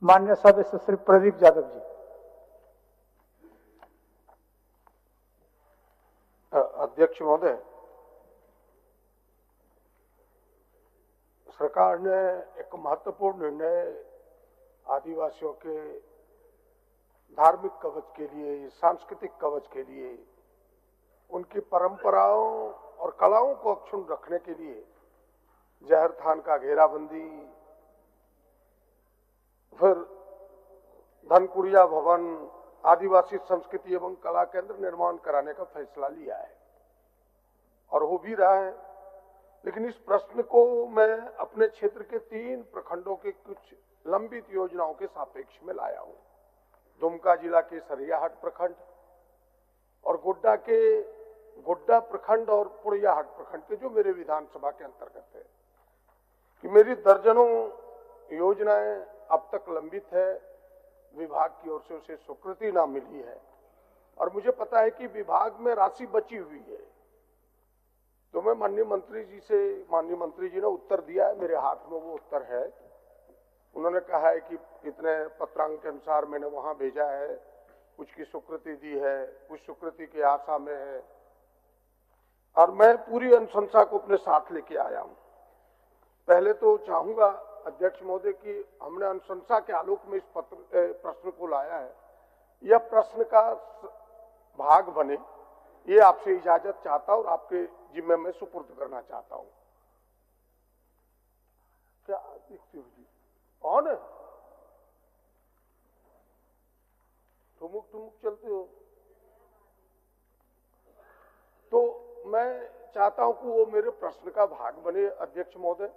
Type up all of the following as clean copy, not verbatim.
माननीय सदस्य श्री प्रदीप यादव जी। अध्यक्ष महोदय, सरकार ने एक महत्वपूर्ण निर्णय आदिवासियों के धार्मिक कवच के लिए, सांस्कृतिक कवच के लिए, उनकी परंपराओं और कलाओं को अक्षुण्ण रखने के लिए जहर थान का घेराबंदी, फिर धनकुड़िया भवन, आदिवासी संस्कृति एवं कला केंद्र निर्माण कराने का फैसला लिया है और हो भी रहा है। लेकिन इस प्रश्न को मैं अपने क्षेत्र के 3 प्रखंडों के कुछ लंबित योजनाओं के सापेक्ष में लाया हूं। दुमका जिला के सरियाहाट प्रखंड और गोड्डा प्रखंड और पुड़ियाहाट प्रखंड के जो मेरे विधानसभा के अंतर्गत है, कि मेरी दर्जनों योजनाएं अब तक लंबित है, विभाग की ओर से उसे स्वीकृति ना मिली है और मुझे पता है कि विभाग में राशि बची हुई है। तो मैं माननीय मंत्री जी ने उत्तर दिया है, मेरे हाथ में वो उत्तर है। उन्होंने कहा है कि इतने पत्रांक के अनुसार मैंने वहां भेजा है, कुछ की स्वीकृति दी है, कुछ स्वीकृति की आशा में है और मैं पूरी अनुशंसा को अपने साथ लेके आया हूं। पहले तो चाहूंगा अध्यक्ष महोदय कि हमने अनुशंसा के आलोक में इस प्रश्न को लाया है, यह प्रश्न का भाग बने, ये आपसे इजाजत चाहता हूं और आपके जिम्मे में सुपुर्द करना चाहता हूं। क्या दिखती हो जी? कौन है? ठुमुक ठुमुक चलते हो। तो मैं चाहता हूं कि वो मेरे प्रश्न का भाग बने अध्यक्ष महोदय,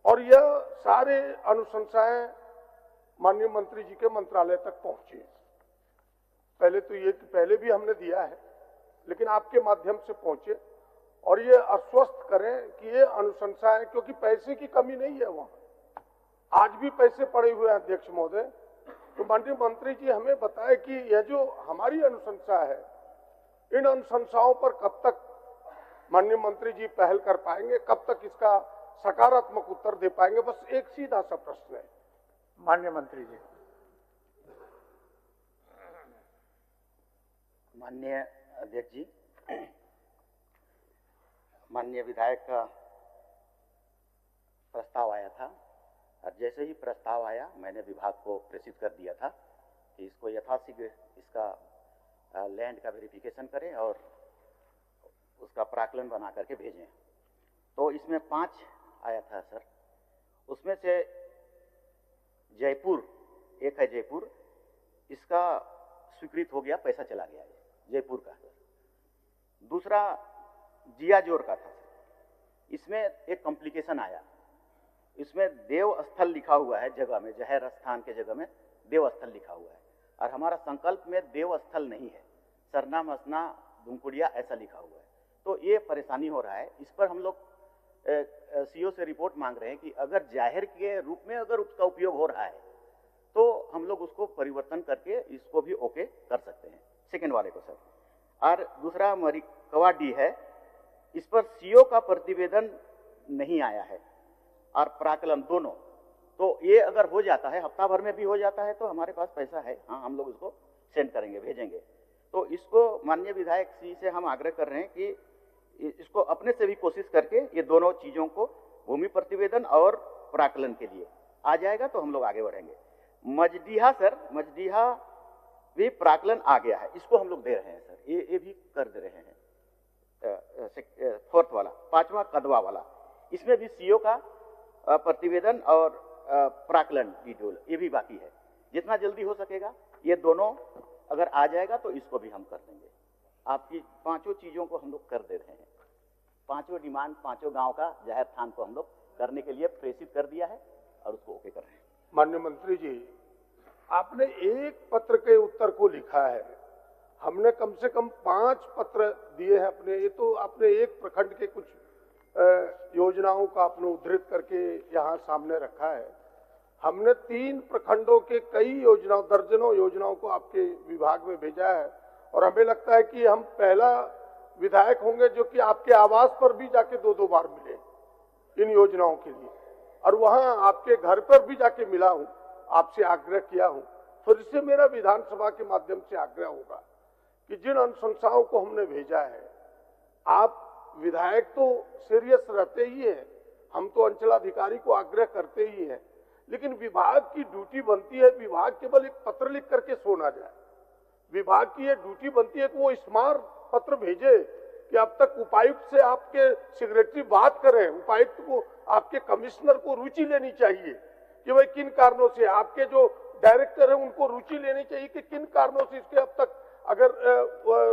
और यह सारे अनुशंसाएं माननीय मंत्री जी के मंत्रालय तक पहुंचे। पहले तो ये पहले भी हमने दिया है, लेकिन आपके माध्यम से पहुंचे और ये आश्वस्त करें कि ये अनुशंसाएं, क्योंकि पैसे की कमी नहीं है वहां, आज भी पैसे पड़े हुए हैं अध्यक्ष महोदय। तो माननीय मंत्री जी हमें बताए कि यह जो हमारी अनुशंसा है, इन अनुशंसाओं पर कब तक माननीय मंत्री जी पहल कर पाएंगे, कब तक इसका सकारात्मक उत्तर दे पाएंगे? बस एक सीधा सा प्रश्न है माननीय मंत्री जी। माननीय अध्यक्ष जी, माननीय विधायक का प्रस्ताव आया था और जैसे ही प्रस्ताव आया मैंने विभाग को प्रेषित कर दिया था कि इसको यथाशीघ्र इसका लैंड का वेरिफिकेशन करें और उसका प्राक्कलन बना करके भेजें। तो इसमें 5 आया था सर, उसमें से जयपुर एक है, जयपुर इसका स्वीकृत हो गया, पैसा चला गया है जयपुर का। दूसरा जियाजोर का था, इसमें एक कॉम्प्लिकेशन आया, इसमें देव स्थल लिखा हुआ है जगह में, जहर स्थान के जगह में देव स्थल लिखा हुआ है और हमारा संकल्प में देव स्थल नहीं है, सरना मसना दुमकुड़िया ऐसा लिखा हुआ है। तो ये परेशानी हो रहा है। इस पर हम लोग सीओ से रिपोर्ट मांग रहे हैं कि अगर जाहिर के रूप में अगर उसका उपयोग हो रहा है तो हम लोग उसको परिवर्तन करके इसको भी ओके कर सकते हैं, सेकेंड वाले को सर। और दूसरा मरिकवाडी है, इस पर सीओ का प्रतिवेदन नहीं आया है और प्राक्कलन दोनों। तो ये अगर हो जाता है, हफ्ता भर में भी हो जाता है, तो हमारे पास पैसा है, हाँ हम लोग उसको सेंड करेंगे, भेजेंगे। तो इसको माननीय विधायक जी से हम आग्रह कर रहे हैं कि इसको अपने से भी कोशिश करके ये दोनों चीजों को भूमि प्रतिवेदन और प्राक्कलन के लिए आ जाएगा तो हम लोग आगे बढ़ेंगे। मजडीहा सर, मजडीहा भी प्राक्कलन आ गया है, इसको हम लोग दे रहे हैं सर, ये भी कर दे रहे हैं। 4th वाला, 5वां कदवा वाला, इसमें भी सीओ का प्रतिवेदन और प्राक्कलन डिटेल ये भी बाकी है। जितना जल्दी हो सकेगा ये दोनों अगर आ जाएगा तो इसको भी हम कर देंगे। आपकी 5 चीजों को हम लोग कर दे रहे हैं, 5 डिमांड 5 गांव का जाहिर थान को हम लोग करने के लिए प्रेषित कर दिया है और उसको ओके कर रहे हैं। माननीय मंत्री जी, आपने एक पत्र के उत्तर को लिखा है, हमने कम से कम 5 पत्र दिए हैं अपने। ये तो आपने एक प्रखंड के कुछ योजनाओं का आपने उद्धृत करके यहाँ सामने रखा है। हमने 3 प्रखंडों के कई योजनाओं, दर्जनों योजनाओं को आपके विभाग में भेजा है और हमें लगता है कि हम पहला विधायक होंगे जो कि आपके आवास पर भी जाके 2-2 बार मिले इन योजनाओं के लिए, और वहां आपके घर पर भी जाके मिला हूं आपसे आग्रह किया हूं, फिर से मेरा विधानसभा के माध्यम से आग्रह होगा कि जिन अनुशंसाओं को हमने भेजा है, आप विधायक तो सीरियस रहते ही हैं, हम तो अंचलाधिकारी को आग्रह करते ही हैं, लेकिन विभाग की ड्यूटी बनती है, विभाग केवल एक पत्र लिख करके सो ना जाए। विभाग की ये ड्यूटी बनती है कि वो स्मार्ट पत्र भेजे कि अब तक उपायुक्त से आपके सेक्रेटरी बात करें, उपायुक्त को, आपके कमिश्नर को रुचि लेनी चाहिए कि भाई किन कारणों से, आपके जो डायरेक्टर है उनको रुचि लेनी चाहिए कि किन कारणों से इसके अब तक अगर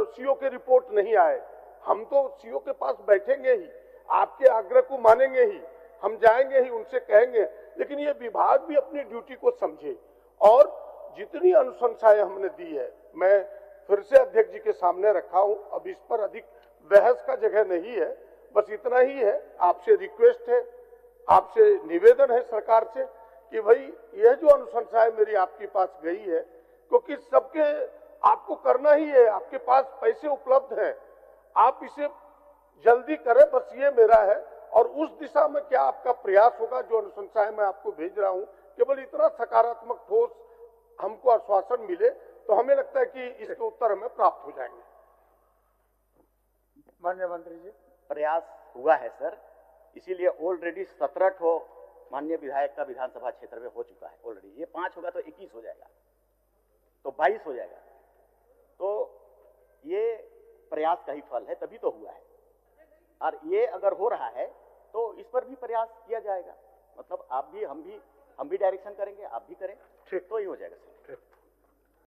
सीओ के रिपोर्ट नहीं आए। हम तो सीओ के पास बैठेंगे ही, आपके आग्रह को मानेंगे ही, हम जाएंगे ही, उनसे कहेंगे, लेकिन ये विभाग भी अपनी ड्यूटी को समझे। और जितनी अनुशंसाएं हमने दी है, मैं फिर से अध्यक्ष जी के सामने रखा हूं, अब इस पर अधिक बहस का जगह नहीं है, बस इतना ही है, आपसे रिक्वेस्ट है, आपसे निवेदन है सरकार से कि भाई यह जो अनुशंसाएं मेरी आपके पास गई है, क्योंकि सबके आपको करना ही है, आपके पास पैसे उपलब्ध हैं, आप इसे जल्दी करें, बस ये मेरा है। और उस दिशा में क्या आपका प्रयास होगा, जो अनुशंसाएं मैं आपको भेज रहा हूं, केवल इतना सकारात्मक ठोस हमको आश्वासन मिले तो हमें लगता है कि इसके उत्तर हमें प्राप्त हो जाएंगे। माननीय मंत्री जी, प्रयास हुआ है सर, इसीलिए ऑलरेडी 17 ठो माननीय विधायक का विधानसभा क्षेत्र में हो चुका है ऑलरेडी। ये 5 होगा तो 21 हो जाएगा, तो 22 हो जाएगा। तो ये प्रयास का ही फल है, तभी तो हुआ है। और ये अगर हो रहा है तो इस पर भी प्रयास किया जाएगा, मतलब आप भी, हम भी डायरेक्शन करेंगे, आप भी करें, तो ही हो जाएगा सर।